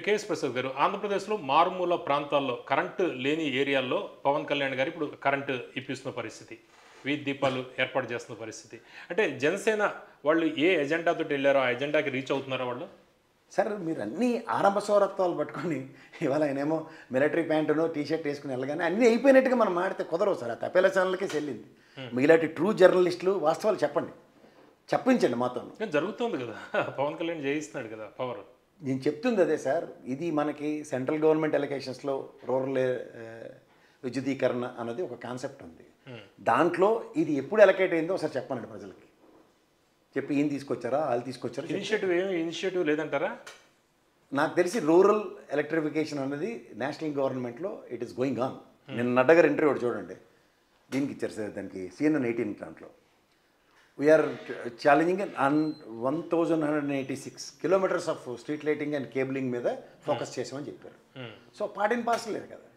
KS Prasad గారు, ఆంధ్రప్రదేశ్లో మారుమూల ప్రాంతాల్లో కరెంటు లేని ఏరియాల్లో పవన్ కళ్యాణ్ గారు ఇప్పుడు కరెంటు ఇప్పిస్తున్న పరిస్థితి, వీధి దీపాలు ఏర్పాటు చేస్తున్న పరిస్థితి. అంటే జనసేన వాళ్ళు ఏ ఎజెండాతో వెళ్ళారో ఆ ఎజెండాకి రీచ్ అవుతున్నారా వాళ్ళు? సార్ మీరు అన్నీ ఆరంభ సౌరత్వాలు పట్టుకొని ఇవాళ ఆయనేమో మిలిటరీ ప్యాంటును టీషర్ట్ వేసుకుని వెళ్ళగానే అన్నీ అయిపోయినట్టుగా మనం మాడితే కుదరవు సార్. ఆ తపేల ఛానల్కే చెల్లింది. మిగిలాంటి ట్రూ జర్నలిస్టులు వాస్తవాలు చెప్పండి, చెప్పించండి మాతో. జరుగుతుంది కదా, పవన్ కళ్యాణ్ జయిస్తున్నాడు కదా పవర్. నేను చెప్తుంది అదే సార్. ఇది మనకి సెంట్రల్ గవర్నమెంట్ ఎలక్షన్స్లో రూరల్ విద్యుదీకరణ అన్నది ఒక కాన్సెప్ట్ ఉంది. దాంట్లో ఇది ఎప్పుడు ఎలకేట్ అయిందో ఒకసారి చెప్పండి ప్రజలకి. చెప్పి ఏం తీసుకొచ్చారా, వాళ్ళు తీసుకొచ్చారా? ఇనిషియేటివ్ లేదంటారా? నాకు తెలిసి రూరల్ ఎలక్ట్రిఫికేషన్ అనేది నేషనల్ గవర్నమెంట్లో ఇట్ ఈస్ గోయింగ్ ఆన్. నేను నడ్డా గారి ఇంటర్వ్యూ ఒకటి చూడండి, దీనికి ఇచ్చారు సార్, దానికి CNN18 దాంట్లో. We are challenging 1186 kilometres of street lighting and cabling మీద ఫోకస్ చేసామని చెప్పారు. సో పార్ట్ అండ్ పార్సల్ లేదు కదా.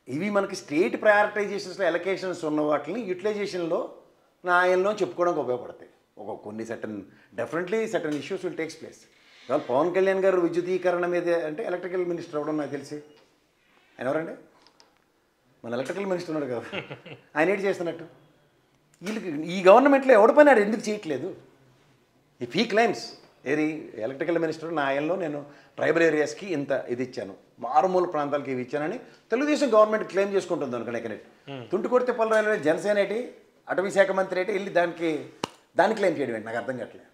ఇవి మనకి స్టేట్ ప్రయారిటైజేషన్స్లో ఎలకేషన్స్ ఉన్న వాటిని యూటిలైజేషన్లో నా ఆయనలో చెప్పుకోవడానికి ఉపయోగపడతాయి. కొన్ని definitely certain issues will takes place. ఇవాళ పవన్ కళ్యాణ్ గారు విద్యుదీకరణ మీద అంటే ఎలక్ట్రికల్ మినిస్టర్ అవ్వడం నాకు తెలిసి ఆయన ఎవరండి, మన ఎలక్ట్రికల్ మినిస్టర్ ఉన్నాడు కదా, ఆయన ఏంటి చేస్తున్నట్టు? వీళ్ళకి ఈ గవర్నమెంట్లో ఎవడి పని ఆడు ఎందుకు చేయట్లేదు? ఇఫ్ హీ క్లైమ్స్ ఏది ఎలక్ట్రికల్ మినిస్టర్ నా ఆయనలో నేను ట్రైబల్ ఏరియాస్కి ఇంత ఇది ఇచ్చాను, మారుమూల ప్రాంతాలకి ఇవి ఇచ్చానని తెలుగుదేశం గవర్నమెంట్ క్లెయిమ్ చేసుకుంటుంది అనుకోండి. ఎక్కడెట్ తుంటి కొడితే పొలరాయలు జనసేన ఏంటి, అటవీ శాఖ మంత్రి ఏంటి వెళ్ళి దాన్ని క్లెయిమ్ చేయడం ఏంటి నాకు అర్థం కావట్లేదు.